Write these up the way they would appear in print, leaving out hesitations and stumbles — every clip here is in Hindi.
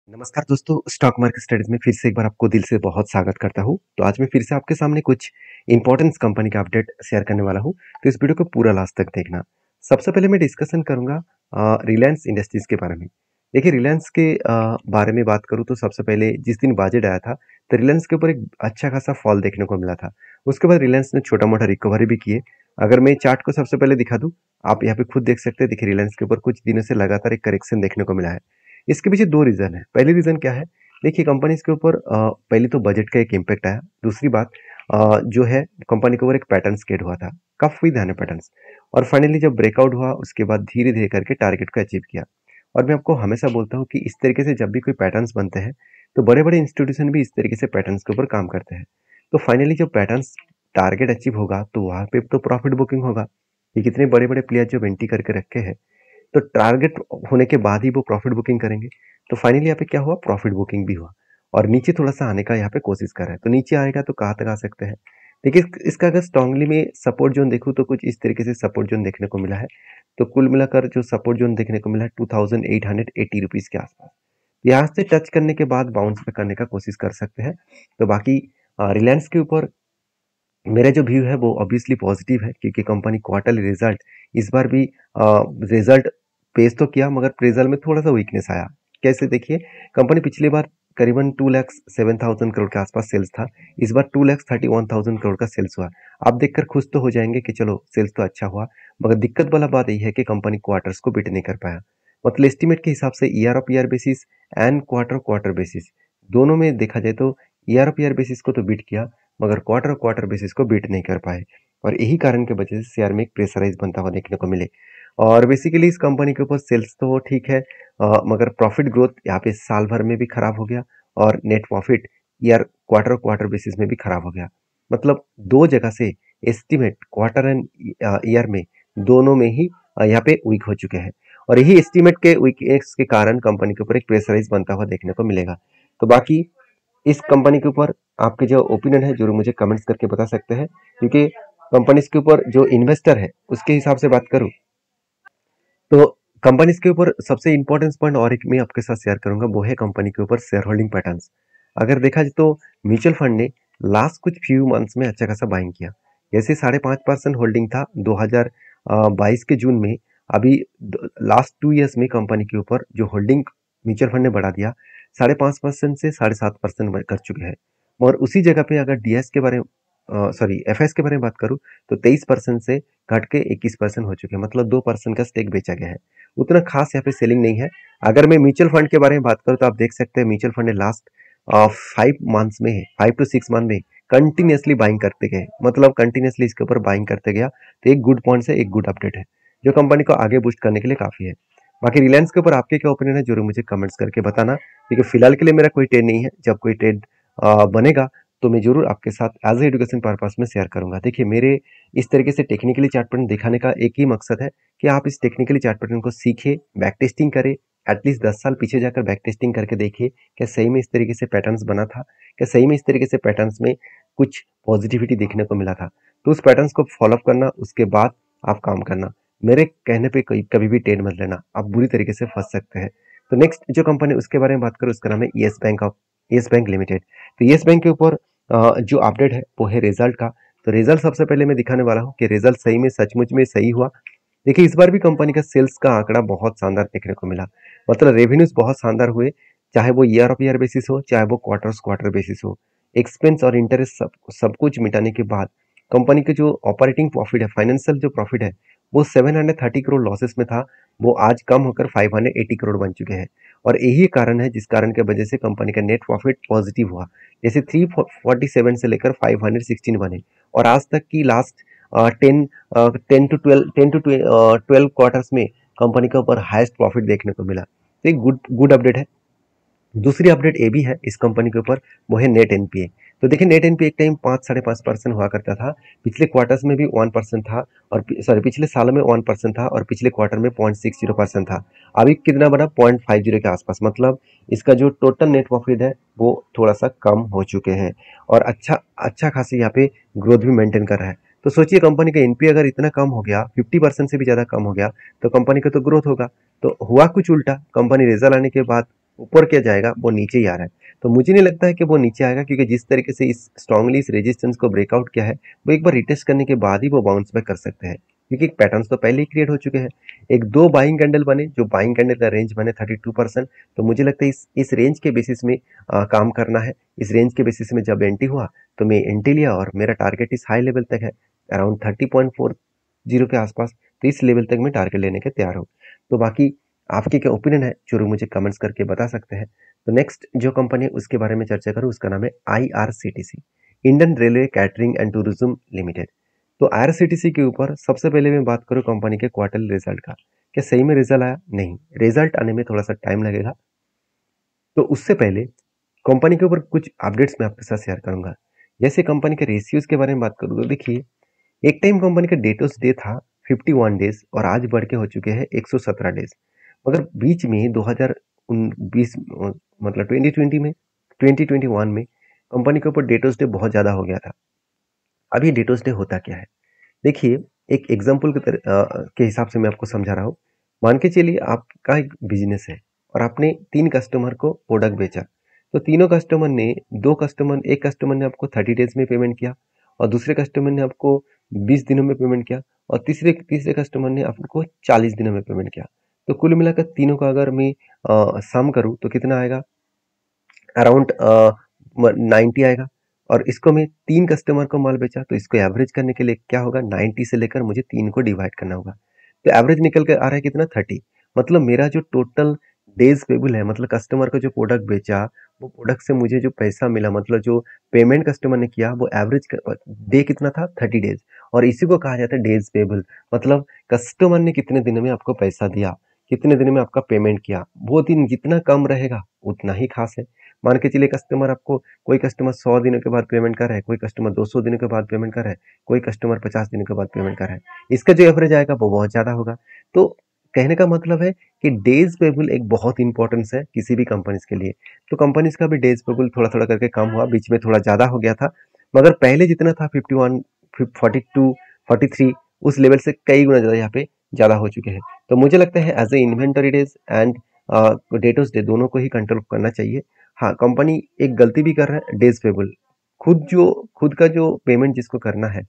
नमस्कार दोस्तों, स्टॉक मार्केट स्टडीज में फिर से एक बार आपको दिल से बहुत स्वागत करता हूं। तो आज मैं फिर से आपके सामने कुछ इंपॉर्टेंस कंपनी का अपडेट शेयर करने वाला हूं। तो इस वीडियो को पूरा लास्ट तक देखना। सबसे पहले मैं डिस्कशन करूंगा रिलायंस इंडस्ट्रीज के बारे में। देखिए, रिलायंस के बारे में बात करूं तो सबसे पहले जिस दिन बजट आया था तो रिलायंस के ऊपर एक अच्छा खासा फॉल देखने को मिला था। उसके बाद रिलायंस ने छोटा मोटा रिकवरी भी किए। अगर मैं चार्ट को सबसे पहले दिखा दूं, आप यहाँ पे खुद देख सकते हैं। देखिए, रिलायंस के ऊपर कुछ दिनों से लगातार एक करेक्शन देखने को मिला है। इसके पीछे दो रीजन है। पहली रीजन क्या है? देखिए, कंपनीज के ऊपर पहली तो बजट का एक इम्पैक्ट आया। दूसरी बात जो है, कंपनी के ऊपर एक पैटर्न स्केड हुआ था। काफी ध्यान है पैटर्न्स। और फाइनली जब ब्रेकआउट हुआ उसके बाद धीरे धीरे करके टारगेट को अचीव किया। और मैं आपको हमेशा बोलता हूँ कि इस तरीके से जब भी कोई पैटर्न्स बनते हैं तो बड़े बड़े इंस्टीट्यूशन भी इस तरीके से पैटर्न्स के ऊपर काम करते हैं। तो फाइनली जब पैटर्न्स टारगेट अचीव होगा तो वहां पे तो प्रॉफिट बुकिंग होगा। ये कितने बड़े बड़े प्लेयर जो एंट्री करके रखे हैं, तो टारगेट होने के बाद ही वो प्रॉफिट बुकिंग करेंगे। तो फाइनली यहाँ पे क्या हुआ? प्रॉफिट बुकिंग भी हुआ। और नीचे थोड़ा सा आने का यहाँ पे कोशिश कर रहा है। तो नीचे आएगा तो कहाँ तक आ सकते हैं? देखिए, इसका अगर स्ट्रांगली में सपोर्ट जोन देखूँ तो कुछ इस तरीके से सपोर्ट जोन देखने को मिला है। तो कुल मिलाकर जो सपोर्ट जोन देखने को मिला है 2880 रुपीज के आसपास। यहाँ से टच करने के बाद बाउंस पे करने का कोशिश कर सकते हैं। तो बाकी रिलायंस के ऊपर मेरा जो व्यू है वो ऑब्वियसली पॉजिटिव है, क्योंकि कंपनी क्वार्टरली रिजल्ट इस बार भी रिजल्ट पेश तो किया, मगर रिजल्ट में थोड़ा सा वीकनेस आया। कैसे? देखिए, कंपनी पिछली बार करीबन 2,07,000 करोड़ के आसपास सेल्स था। इस बार 2,31,000 करोड़ का सेल्स हुआ। आप देखकर खुश तो हो जाएंगे कि चलो सेल्स तो अच्छा हुआ, मगर दिक्कत वाला बात यही है कि कंपनी क्वार्टर्स को बीट नहीं कर पाया। मतलब एस्टिमेट के हिसाब से year of year basis and quarter quarter basis दोनों में देखा जाए तो ईयर ऑफ ईयर बेसिस को तो बीट किया, मगर क्वार्टर क्वार्टर बेसिस को बीट नहीं कर पाए। और यही कारण की वजह से शेयर में एक प्रेशराइज बनता हुआ देखने को मिले। और बेसिकली इस कंपनी के ऊपर सेल्स तो ठीक है, मगर प्रॉफिट ग्रोथ यहाँ पे साल भर में भी खराब हो गया और net profit year quarter quarter basis में भी खराब हो गया। मतलब दो जगह से एस्टिमेट क्वार्टर एंड ईयर में दोनों में ही यहाँ पे वीक हो चुके हैं। और यही एस्टिमेट के वीकनेस के कारण कंपनी के ऊपर एक प्रेशराइज बनता हुआ देखने को मिलेगा। तो बाकी इस कंपनी के ऊपर आपके जो ओपिनियन है जरूर मुझे कमेंट्स करके बता सकते हैं, क्योंकि कंपनीज के ऊपर जो इन्वेस्टर है उसके हिसाब से बात करूं तो कंपनीज के ऊपर सबसे इंपॉर्टेंट पॉइंट और एक मैं आपके साथ शेयर करूंगा, वो है कंपनी के ऊपर शेयर होल्डिंग पैटर्न्स। अगर देखा जाए तो म्यूचुअल फंड ने लास्ट कुछ फ्यू मंथ्स में अच्छा खासा बाइंग किया। जैसे 5.5% होल्डिंग था 2022 के जून में। अभी लास्ट 2 इयर्स में कंपनी के ऊपर जो होल्डिंग म्यूचुअल फंड ने बढ़ा दिया, 5.5% से 7.5% कर चुके हैं। और उसी जगह पे अगर डीएस के बारे में सॉरी एफएस के बारे में बात करूं तो 23% से घट के 21% हो चुके हैं। मतलब 2% का स्टेक बेचा गया है। उतना खास यहाँ पे सेलिंग नहीं है। अगर मैं म्यूचुअल फंड के बारे में बात करूं तो आप देख सकते हैं म्यूचुअल फंड ने लास्ट 5 मंथ्स में 5 to 6 मंथ में कंटिन्यूसली बाइंग करते गए। मतलब कंटिन्यूसली इसके ऊपर बाइंग करते गया। तो एक गुड पॉइंट है, एक गुड अपडेट है, जो कंपनी को आगे बूस्ट करने के लिए काफी है। बाकी रिलायंस के ऊपर आपके क्या ओपिनियन है जरूर मुझे कमेंट्स करके बताना, क्योंकि फिलहाल के लिए मेरा कोई ट्रेड नहीं है। जब कोई ट्रेड बनेगा तो मैं जरूर आपके साथ एज ए एजुकेशन पर्पस में शेयर करूंगा। देखिए, मेरे इस तरीके से टेक्निकली चार्ट पैटर्न दिखाने का एक ही मकसद है कि आप इस टेक्निकली चार्ट पैटर्न को सीखें, बैक टेस्टिंग करें। एटलीस्ट 10 साल पीछे जाकर बैक टेस्टिंग करके देखिए क्या सही में इस तरीके से पैटर्न्स बना था, क्या सही में इस तरीके से पैटर्न्स में कुछ पॉजिटिविटी देखने को मिला था। तो उस पैटर्न्स को फॉलोअप करना, उसके बाद आप काम करना। मेरे कहने पे कभी भी ट्रेड मत लेना, आप बुरी तरीके से फंस सकते हैं। तो नेक्स्ट जो कंपनी उसके बारे में बात करूँ उसका नाम है येस बैंक लिमिटेड। तो येस बैंक के ऊपर जो अपडेट है वो है रिजल्ट का। तो रिजल्ट सबसे पहले मैं दिखाने वाला हूँ कि रिजल्ट सही में सचमुच में सही हुआ। देखिए, इस बार भी कंपनी का सेल्स का आंकड़ा बहुत शानदार देखने को मिला। मतलब रेवेन्यूज बहुत शानदार हुए, चाहे वो ईयर ऑफ ईयर बेसिस हो, चाहे वो क्वार्टर बेसिस हो। एक्सपेंस और इंटरेस्ट सब कुछ मिटाने के बाद कंपनी के जो ऑपरेटिंग प्रॉफिट है, फाइनेंशियल जो प्रॉफिट है, वो 730 करोड़ लॉसेस में था, वो आज कम होकर 580 करोड़ बन चुके हैं। और यही कारण है जिस कारण की वजह से कंपनी का नेट प्रॉफिट पॉजिटिव हुआ। जैसे 347 से लेकर 516 बने। और आज तक की लास्ट 10 to 12 क्वार्टर्स में कंपनी के ऊपर हाईएस्ट प्रॉफिट देखने को मिला। तो एक गुड अपडेट है। दूसरी अपडेट ये भी है इस कंपनी के ऊपर, वो है नेट एनपीए। तो देखिए, नेट एनपीए एक टाइम 5-5.5% हुआ करता था। पिछले क्वार्टर्स में भी 1% था, और सॉरी पिछले साल में 1% था, और पिछले क्वार्टर में 0.60% था। अभी कितना बना? 0.50 के आसपास। मतलब इसका जो टोटल नेट प्रॉफिट है वो थोड़ा सा कम हो चुके हैं। और अच्छा खासी यहाँ पे ग्रोथ भी मेंटेन कर रहा है। तो सोचिए, कंपनी का एनपीए अगर इतना कम हो गया, 50% से भी ज्यादा कम हो गया, तो कंपनी का तो ग्रोथ होगा। तो हुआ कुछ उल्टा। कंपनी रिजल्ट आने के बाद ऊपर क्या जाएगा, वो नीचे ही आ रहा है। तो मुझे नहीं लगता है कि वो नीचे आएगा, क्योंकि जिस तरीके से इस स्ट्रांगली इस रेजिस्टेंस को ब्रेकआउट किया है, वो एक बार रिटेस्ट करने के बाद ही वो बाउंस बैक कर सकते हैं, क्योंकि पैटर्न्स तो पहले ही क्रिएट हो चुके हैं। एक दो बाइंग कैंडल बने, जो बाइंग कैंडल का रेंज बने 32%। तो मुझे लगता है इस रेंज के बेसिस में काम करना है। इस रेंज के बेसिस में जब एंट्री हुआ तो मैं एंट्री लिया, और मेरा टारगेट इस हाई लेवल तक है, अराउंड 30.40 के आसपास। तो इस लेवल तक मैं टारगेट लेने के तैयार हूँ। तो बाकी आपके क्या ओपिनियन है, जरूर मुझे कमेंट्स करके बता सकते हैं। तो नेक्स्ट जो कंपनी है उसके बारे में चर्चा करूँ, उसका नाम है IRCTC, Indian railway catering and tourism limited. तो IRCTC के ऊपर सबसे पहले मैं बात करूँ कंपनी के क्वार्टरली रिजल्ट का। क्या सही में रिजल्ट आया? नहीं, रिजल्ट आने में थोड़ा सा टाइम लगेगा। तो उससे पहले कंपनी के ऊपर कुछ अपडेट्स मैं आपके साथ शेयर करूंगा। जैसे कंपनी के रेशियोज के बारे में बात करूँ तो देखिए, एक टाइम कंपनी का डेटोस डे था 51 डेज, और आज बढ़ के हो चुके हैं 117 डेज। मगर बीच में 2020 मतलब 2021 में कंपनी के ऊपर डेटोस डे बहुत ज़्यादा हो गया था। अभी डेटोस डे होता क्या है, देखिए, एक एग्जाम्पल के हिसाब से मैं आपको समझा रहा हूँ। मान के चलिए आपका एक बिजनेस है, और आपने 3 कस्टमर को प्रोडक्ट बेचा। तो तीनों कस्टमर ने एक कस्टमर ने आपको 30 डेज में पेमेंट किया, और दूसरे कस्टमर ने आपको 20 दिनों में पेमेंट किया, और तीसरे तीसरे कस्टमर ने आपको 40 दिनों में पेमेंट किया। तो कुल मिलाकर तीनों का अगर मैं सम करूँ तो कितना आएगा, अराउंड 90 आएगा। और इसको मैं 3 कस्टमर को माल बेचा, तो इसको एवरेज करने के लिए क्या होगा, 90 से लेकर मुझे 3 को डिवाइड करना होगा। तो एवरेज निकल कर आ रहा है कितना, 30। मतलब मेरा जो टोटल डेज पेबल है, मतलब कस्टमर को जो प्रोडक्ट बेचा, वो प्रोडक्ट से मुझे जो पैसा मिला, मतलब जो पेमेंट कस्टमर ने किया, वो एवरेज डे कितना था, 30 डेज। और इसी को कहा जाता है डेज पेबल। मतलब कस्टमर ने कितने दिन में आपको पैसा दिया, कितने दिन में आपका पेमेंट किया, वो दिन जितना कम रहेगा उतना ही खास है। मान के चलिए कस्टमर आपको, कोई कस्टमर 100 दिनों के बाद पेमेंट कर रहा है, कोई कस्टमर 200 दिनों के बाद पेमेंट कर रहा है, कोई कस्टमर 50 दिनों के बाद पेमेंट कर रहा है। इसका जो एवरेज आएगा वो बहुत ज्यादा होगा। तो कहने का मतलब है कि डेज पेबल एक बहुत इंपॉर्टेंस है किसी भी कंपनीज के लिए। तो कंपनीज का भी डेज पेबल थोड़ा थोड़ा करके कम हुआ, बीच में थोड़ा ज्यादा हो गया था। मगर पहले जितना था 51, 42, 43, उस लेवल से कई गुना ज्यादा यहाँ पे ज्यादा हो चुके हैं। तो मुझे लगता है as a inventory days and debtors day दोनों को ही कंट्रोल करना चाहिए। हाँ, कंपनी एक गलती भी कर रहा है, डेज पेबल खुद का जो पेमेंट जिसको करना है,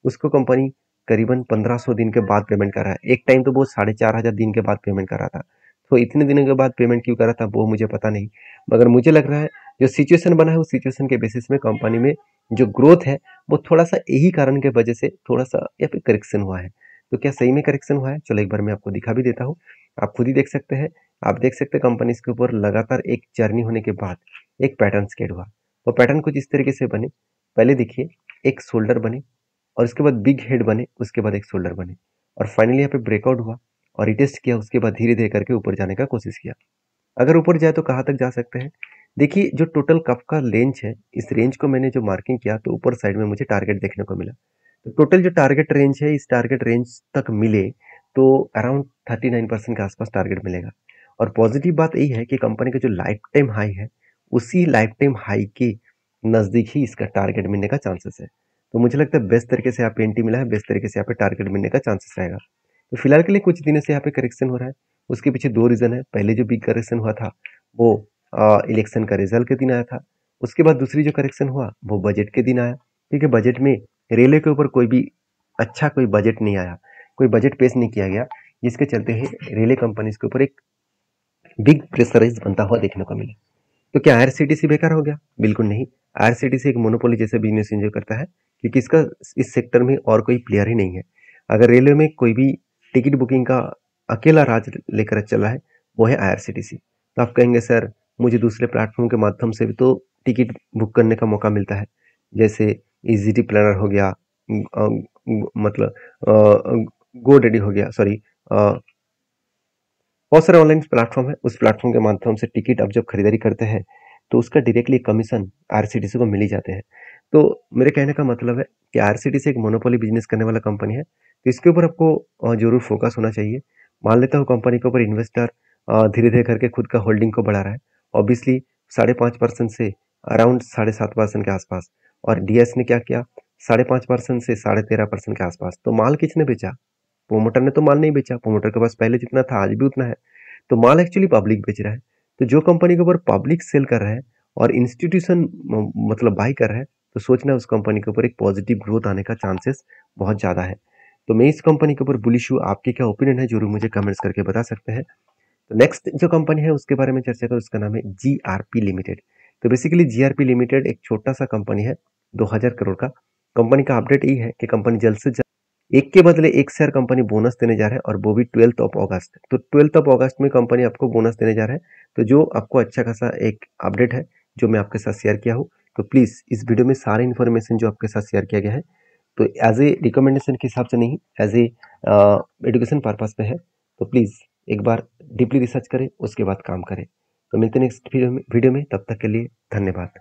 उसको कंपनी करीबन 1500 दिन के बाद पेमेंट कर रहा है। एक टाइम तो वो 4500 दिन के बाद पेमेंट कर रहा था। तो इतने दिनों के बाद पेमेंट क्यों कर रहा था वो मुझे पता नहीं। मगर मुझे लग रहा है जो सिचुएशन बना है उस सिचुएशन के बेसिस में कंपनी में जो ग्रोथ है, वो थोड़ा सा यही कारण के वजह से थोड़ा सा या फिर करेक्शन हुआ है। तो क्या सही में करेक्शन हुआ है? चलो एक बार मैं आपको दिखा भी देता हूँ, आप खुद ही देख सकते हैं। आप देख सकते हैं कंपनीज के ऊपर लगातार एक जर्नी होने के बाद एक पैटर्न स्केड हुआ। वो पैटर्न कुछ इस तरीके से बने, पहले देखिए एक शोल्डर बने, और उसके बाद बिग हेड बने, उसके बाद एक शोल्डर बने, और फाइनली यहाँ पे ब्रेकआउट हुआ और रिटेस्ट किया। उसके बाद धीरे धीरे करके ऊपर जाने का कोशिश किया। अगर ऊपर जाए तो कहाँ तक जा सकते हैं, देखिए जो टोटल कप का रेंज है, इस रेंज को मैंने जो मार्किंग किया तो ऊपर साइड में मुझे टारगेट देखने को मिला। तो टोटल जो टारगेट रेंज है, इस टारगेट रेंज तक मिले तो अराउंड 39% के आसपास टारगेट मिलेगा। और पॉजिटिव बात यही है कि कंपनी का जो लाइफ टाइम हाई है, उसी लाइफ टाइम हाई के नजदीक ही इसका टारगेट मिलने का चांसेस है। तो मुझे लगता है बेस्ट तरीके से यहाँ पे एंट्री मिला है, बेस्ट तरीके से यहाँ पे टारगेट मिलने का चांसेस रहेगा। तो फिलहाल के लिए कुछ दिनों से यहाँ पे करेक्शन हो रहा है। उसके पीछे दो रीजन है। पहले जो बिग करेक्शन हुआ था वो इलेक्शन का रिजल्ट के दिन आया था। उसके बाद दूसरी जो करेक्शन हुआ वो बजट के दिन आया, क्योंकि बजट में रेलवे के ऊपर कोई बजट नहीं आया, कोई बजट पेश नहीं किया गया, जिसके चलते ही रेलवे कंपनीज के ऊपर एक बिग प्रेशराइज बनता हुआ देखने को मिला। तो क्या आईआरसीटीसी बेकार हो गया? बिल्कुल नहीं। आईआरसीटीसी एक मोनोपोली जैसे बिजनेस एंजॉय करता है, क्योंकि इसका इस सेक्टर में और कोई प्लेयर ही नहीं है। अगर रेलवे में कोई भी टिकट बुकिंग का अकेला राज लेकर चला है, वो है आईआरसीटीसी। तो आप कहेंगे सर, मुझे दूसरे प्लेटफॉर्म के माध्यम से भी तो टिकट बुक करने का मौका मिलता है, जैसे ईजीटी प्लानर हो गया, मतलब गो डेडी हो गया, सॉरी, बहुत सारे ऑनलाइन प्लेटफॉर्म है। उस प्लेटफॉर्म के माध्यम से टिकट आप जब खरीदारी करते हैं तो उसका डायरेक्टली कमीशन आरसीटीसी को मिल ही जाते हैं। तो मेरे कहने का मतलब है कि आरसीटीसी एक मोनोपोली बिजनेस करने वाला कंपनी है, तो इसके ऊपर आपको जरूर फोकस होना चाहिए। मान लेता हूँ कंपनी के ऊपर इन्वेस्टर धीरे धीरे करके खुद का होल्डिंग को बढ़ा रहा है, ऑब्वियसली 5.5% से अराउंड 7.5% के आसपास। और डीएस ने क्या किया, 5.5% से 13.5% के आसपास। तो माल किसने बेचा? प्रोमोटर ने तो माल नहीं बेचा, प्रोमोटर के पास पहले जितना था आज भी उतना है। तो माल एक्चुअली पब्लिक बेच रहा है। तो जो कंपनी के ऊपर पब्लिक सेल कर रहा है और इंस्टीट्यूशन मतलब बाई कर रहा है, तो सोचना उस कंपनी के ऊपर एक पॉजिटिव ग्रोथ आने का चांसेस बहुत ज़्यादा है। तो मैं इस कंपनी के ऊपर बुलिश हूँ। आपके क्या ओपिनियन है जरूर मुझे कमेंट्स करके बता सकते हैं। तो नेक्स्ट जो कंपनी है उसके बारे में चर्चा करें, उसका नाम है जीआरपी लिमिटेड। तो बेसिकली जीआरपी लिमिटेड एक छोटा सा कंपनी है, 2000 करोड़ का। कंपनी का अपडेट यही है कि कंपनी जल्द से जल्द एक के बदले एक शेयर कंपनी बोनस देने जा रहा है, और वो भी 12 ऑफ अगस्त। तो 12 ऑफ अगस्त में कंपनी आपको बोनस देने जा रहा है। तो जो आपको अच्छा खासा एक अपडेट है जो मैं आपके साथ शेयर किया हूँ। तो प्लीज़ इस वीडियो में सारे इन्फॉर्मेशन जो आपके साथ शेयर किया गया है, तो एज ए रिकमेंडेशन के हिसाब से नहीं, एज ए एजुकेशन पर्पज पे है। तो प्लीज़ एक बार डीपली रिसर्च करें, उसके बाद काम करें। तो मिलते हैं नेक्स्ट वीडियो में। तब तक के लिए धन्यवाद।